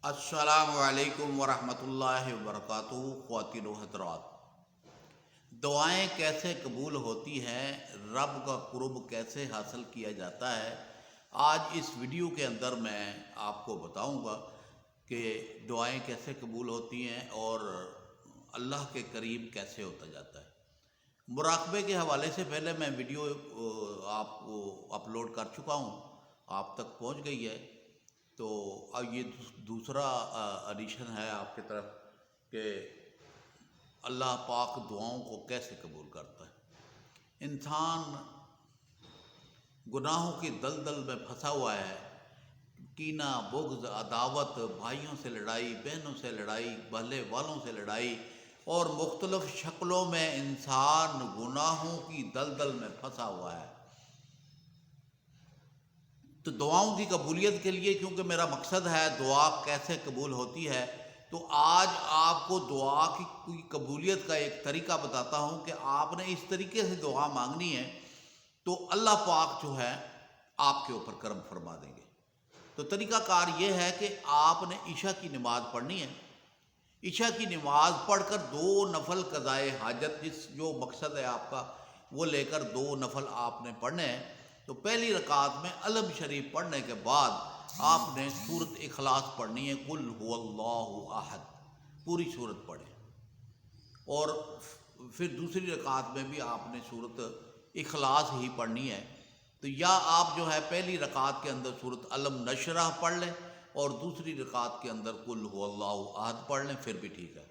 السلام علیکم ورحمۃ اللہ وبرکاتہ۔ خواتین و حضرات، دعائیں کیسے قبول ہوتی ہیں، رب کا قرب کیسے حاصل کیا جاتا ہے، آج اس ویڈیو کے اندر میں آپ کو بتاؤں گا کہ دعائیں کیسے قبول ہوتی ہیں اور اللہ کے قریب کیسے ہوتا جاتا ہے۔ مراقبے کے حوالے سے پہلے میں ویڈیو آپ کو اپلوڈ کر چکا ہوں، آپ تک پہنچ گئی ہے۔ تو اب یہ دوسرا ایڈیشن ہے آپ کی طرف کہ اللہ پاک دعاؤں کو کیسے قبول کرتا ہے۔ انسان گناہوں کی دلدل میں پھنسا ہوا ہے، کینہ، بغض، عداوت، بھائیوں سے لڑائی، بہنوں سے لڑائی، محلے والوں سے لڑائی اور مختلف شکلوں میں انسان گناہوں کی دلدل میں پھنسا ہوا ہے۔ تو دعاؤں کی قبولیت کے لیے، کیونکہ میرا مقصد ہے دعا کیسے قبول ہوتی ہے، تو آج آپ کو دعا کی کوئی قبولیت کا ایک طریقہ بتاتا ہوں کہ آپ نے اس طریقے سے دعا مانگنی ہے تو اللہ پاک جو ہے آپ کے اوپر کرم فرما دیں گے۔ تو طریقہ کار یہ ہے کہ آپ نے عشاء کی نماز پڑھنی ہے۔ عشاء کی نماز پڑھ کر 2 نفل قضائے حاجت، جو مقصد ہے آپ کا وہ لے کر 2 نفل آپ نے پڑھنے ہیں۔ تو پہلی رکعت میں علم شریف پڑھنے کے بعد آپ نے سورۃ اخلاص پڑھنی ہے، قل هو اللہ احد، پوری سورت پڑھیں۔ اور پھر دوسری رکعت میں بھی آپ نے سورۃ اخلاص ہی پڑھنی ہے۔ تو یا آپ جو ہے پہلی رکعت کے اندر سورۃ علم نشرح پڑھ لیں اور دوسری رکعت کے اندر قل هو اللہ احد پڑھ لیں، پھر بھی ٹھیک ہے۔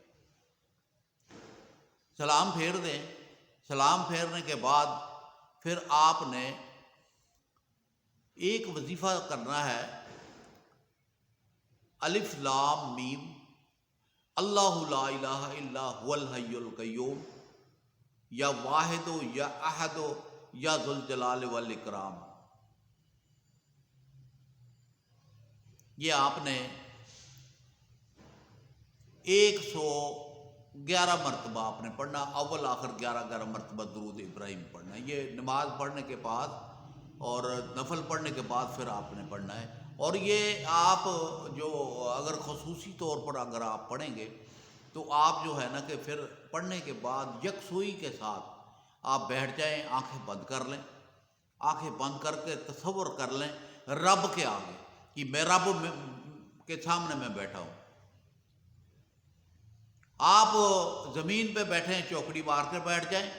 سلام پھیر دیں۔ سلام پھیرنے کے بعد پھر آپ نے ایک وظیفہ کرنا ہے، الف لام میم اللہ لا الہ الا هو الحی القیوم، یا واحد یا احد یا ذو الجلال والاکرام۔ یہ آپ نے 111 مرتبہ آپ نے پڑھنا، اول آخر 11 مرتبہ درود ابراہیم پڑھنا ہے۔ یہ نماز پڑھنے کے بعد اور نفل پڑھنے کے بعد پھر آپ نے پڑھنا ہے۔ اور یہ آپ جو اگر خصوصی طور پر اگر آپ پڑھیں گے تو آپ جو ہے نا کہ پھر پڑھنے کے بعد یکسوئی کے ساتھ آپ بیٹھ جائیں، آنکھیں بند کر لیں، آنکھیں بند کر کے تصور کر لیں رب کے آگے کہ میں رب کے سامنے میں بیٹھا ہوں۔ آپ زمین پہ بیٹھے ہیں چوکڑی مار کر بیٹھ جائیں،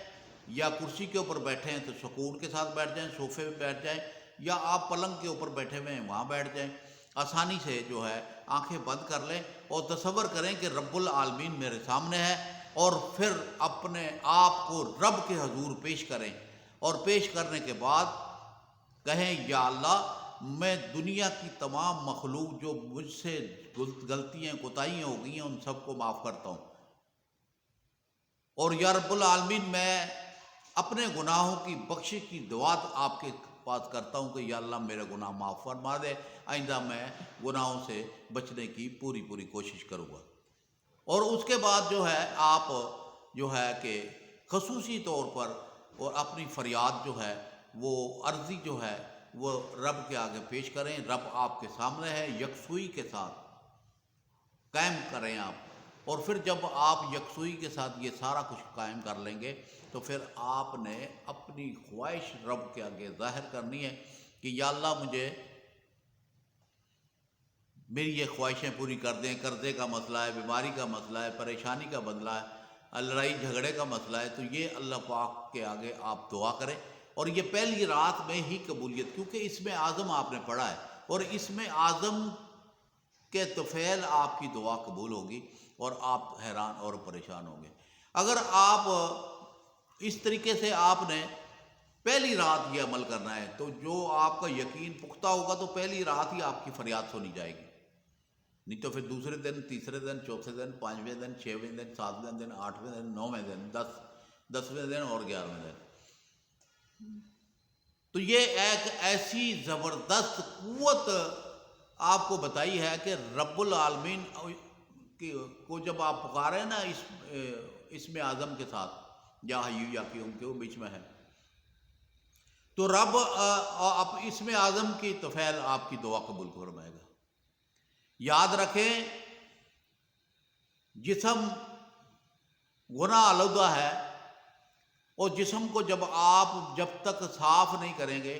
یا کرسی کے اوپر بیٹھے ہیں تو سکون کے ساتھ بیٹھ جائیں، صوفے پہ بیٹھ جائیں، یا آپ پلنگ کے اوپر بیٹھے ہوئے ہیں وہاں بیٹھ جائیں۔ آسانی سے جو ہے آنکھیں بند کر لیں اور تصور کریں کہ رب العالمین میرے سامنے ہے، اور پھر اپنے آپ کو رب کے حضور پیش کریں، اور پیش کرنے کے بعد کہیں یا اللہ میں دنیا کی تمام مخلوق جو مجھ سے غلطیاں کوتاہیاں ہو گئی ہیں ان سب کو معاف کرتا ہوں، اور یا رب العالمین میں اپنے گناہوں کی بخشش کی دعا آپ کے پاس کرتا ہوں کہ یا اللہ میرے گناہ معاف فرما دے، آئندہ میں گناہوں سے بچنے کی پوری کوشش کروں گا۔ اور اس کے بعد جو ہے آپ جو ہے کہ خصوصی طور پر اور اپنی فریاد جو ہے وہ عرضی جو ہے وہ رب کے آگے پیش کریں۔ رب آپ کے سامنے ہے، یکسوئی کے ساتھ قائم کریں آپ۔ اور پھر جب آپ یکسوئی کے ساتھ یہ سارا کچھ قائم کر لیں گے تو پھر آپ نے اپنی خواہش رب کے آگے ظاہر کرنی ہے کہ یا اللہ مجھے میری یہ خواہشیں پوری کر دیں، قرضے کا مسئلہ ہے، بیماری کا مسئلہ ہے، پریشانی کا مسئلہ ہے، لڑائی جھگڑے کا مسئلہ ہے، تو یہ اللہ پاک کے آگے آپ دعا کریں۔ اور یہ پہلی رات میں ہی قبولیت، کیونکہ اس میں اعظم آپ نے پڑھا ہے، اور اس میں اعظم کے طفیل آپ کی دعا قبول ہوگی اور آپ حیران اور پریشان ہوں گے۔ اگر آپ اس طریقے سے آپ نے پہلی رات یہ عمل کرنا ہے تو جو آپ کا یقین پختہ ہوگا تو پہلی رات ہی آپ کی فریاد سنی جائے گی، نہیں تو پھر دوسرے دن، تیسرے دن، چوتھے دن، 5ویں دن، 6ویں دن، 7ویں دن، 8ویں دن، 9ویں دن، 10ویں دن اور 11ویں دن۔ تو یہ ایک ایسی زبردست قوت آپ کو بتائی ہے کہ رب العالمین کو جب آپ پکاریں نا اسم اعظم کے ساتھ، یا حیو یا قیوم کے وہ بیچ میں ہے، تو رب اسم اعظم کی طفیل آپ کی دعا قبول فرمائے گا۔ یاد رکھیں جسم گناہ آلودہ ہے، اور جسم کو جب تک صاف نہیں کریں گے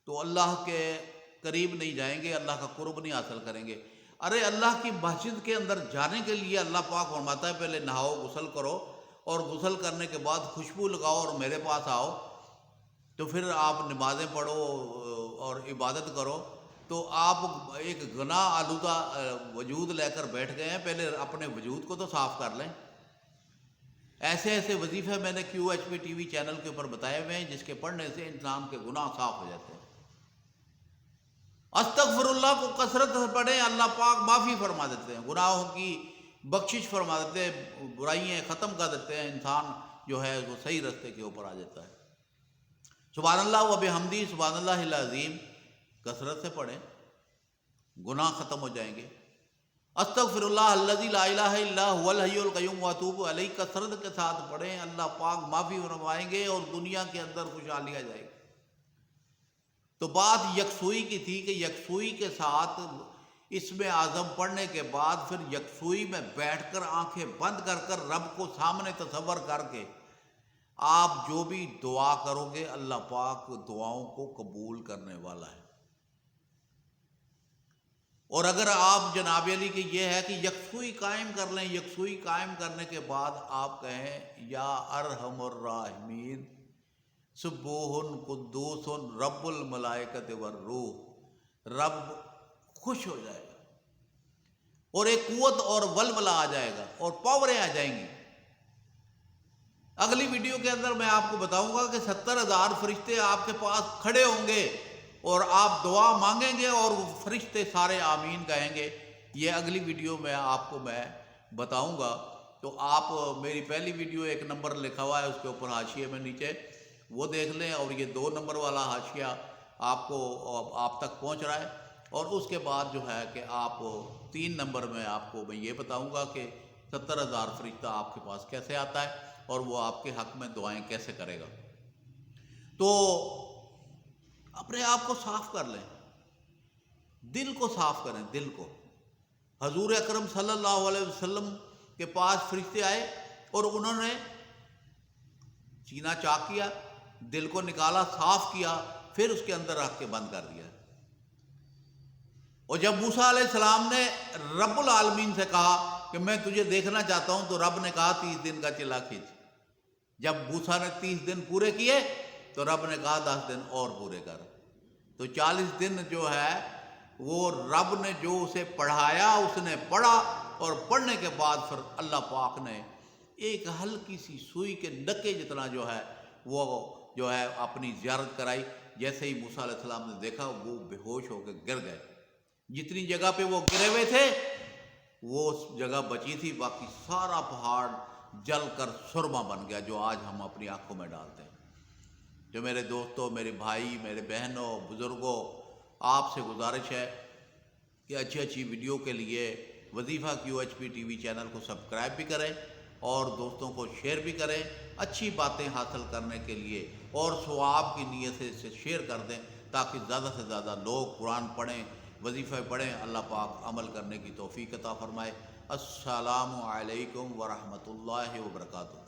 تو اللہ کے قریب نہیں جائیں گے، اللہ کا قرب نہیں حاصل کریں گے۔ ارے اللہ کی مسجد کے اندر جانے کے لیے اللہ پاک فرماتا ہے پہلے نہاؤ، غسل کرو، اور غسل کرنے کے بعد خوشبو لگاؤ اور میرے پاس آؤ، تو پھر آپ نمازیں پڑھو اور عبادت کرو۔ تو آپ ایک گناہ آلودہ وجود لے کر بیٹھ گئے ہیں، پہلے اپنے وجود کو تو صاف کر لیں۔ ایسے ایسے وظیفے میں نے QHP ٹی وی چینل کے اوپر بتائے ہوئے ہیں جس کے پڑھنے سے انسان کے گناہ صاف ہو جاتے ہیں۔ استغفر اللہ کو کثرت سے پڑھیں، اللہ پاک معافی فرما دیتے ہیں، گناہوں کی بخشش فرما دیتے ہیں، برائیاں ختم کر دیتے ہیں، انسان جو ہے وہ صحیح راستے کے اوپر آ جاتا ہے۔ سبحان اللہ و بحمدی سبحان اللہ العظیم کثرت سے پڑھیں، گناہ ختم ہو جائیں گے۔ استغفر اللہ الذی لا الہ الا هو الحی القیوم واتوب الیہ کثرت کے ساتھ پڑھیں، اللہ پاک معافی فرمائیں گے اور دنیا کے اندر خوشحالی آ جائے گی۔ تو بات یکسوئی کی تھی کہ یکسوئی کے ساتھ اسم اعظم پڑھنے کے بعد پھر یکسوئی میں بیٹھ کر آنکھیں بند کر کر رب کو سامنے تصور کر کے آپ جو بھی دعا کرو گے اللہ پاک دعاؤں کو قبول کرنے والا ہے۔ اور اگر آپ جناب علی کی یہ ہے کہ یکسوئی قائم کر لیں، یکسوئی قائم کرنے کے بعد آپ کہیں یا ارحم الراحمین سبوح قدوس رب الملائکۃ والروح، رب خوش ہو جائے گا اور ایک قوت اور ولولہ آ جائے گا اور پاوریں آ جائیں گی۔ اگلی ویڈیو کے اندر میں آپ کو بتاؤں گا کہ 70,000 فرشتے آپ کے پاس کھڑے ہوں گے اور آپ دعا مانگیں گے اور وہ فرشتے سارے آمین کہیں گے۔ یہ اگلی ویڈیو میں آپ کو میں بتاؤں گا۔ تو آپ میری پہلی ویڈیو 1 نمبر لکھا ہوا ہے اس کے اوپر حاشیے میں نیچے وہ دیکھ لیں، اور یہ 2 نمبر والا حاشیہ آپ تک پہنچ رہا ہے۔ اور اس کے بعد جو ہے کہ آپ 3 نمبر میں آپ کو میں یہ بتاؤں گا کہ 70,000 فرشتہ آپ کے پاس کیسے آتا ہے اور وہ آپ کے حق میں دعائیں کیسے کرے گا۔ تو اپنے آپ کو صاف کر لیں، دل کو صاف کریں، دل کو۔ حضور اکرم صلی اللہ علیہ وسلم کے پاس فرشتے آئے اور انہوں نے سینہ چاک کیا، دل کو نکالا، صاف کیا، پھر اس کے اندر رکھ کے بند کر دیا۔ اور جب موسیٰ علیہ السلام نے رب العالمین سے کہا کہ میں تجھے دیکھنا چاہتا ہوں، تو رب نے کہا 30 دن کا چلا کھینچ۔ جب موسیٰ نے 30 دن پورے کیے تو رب نے کہا 10 دن اور پورے کر۔ تو 40 دن جو ہے وہ رب نے جو اسے پڑھایا اس نے پڑھا، اور پڑھنے کے بعد پھر اللہ پاک نے ایک ہلکی سی سوئی کے نکے جتنا جو ہے وہ جو ہے اپنی زیارت کرائی۔ جیسے ہی موسیٰ علیہ السلام نے دیکھا وہ بے ہوش ہو کے گر گئے۔ جتنی جگہ پہ وہ گرے ہوئے تھے وہ جگہ بچی تھی، باقی سارا پہاڑ جل کر سرما بن گیا، جو آج ہم اپنی آنکھوں میں ڈالتے ہیں۔ جو میرے دوستوں، میرے بھائی، میرے بہنوں، بزرگوں، آپ سے گزارش ہے کہ اچھی اچھی ویڈیو کے لیے وظیفہ QHP ٹی وی چینل کو سبسکرائب بھی کریں اور دوستوں کو شیئر بھی کریں، اچھی باتیں حاصل کرنے کے لیے، اور ثواب کی نیت سے اسے شیئر کر دیں تاکہ زیادہ سے زیادہ لوگ قرآن پڑھیں، وظیفہ پڑھیں۔ اللہ پاک عمل کرنے کی توفیق عطا فرمائے۔ السلام علیکم ورحمۃ اللہ وبرکاتہ۔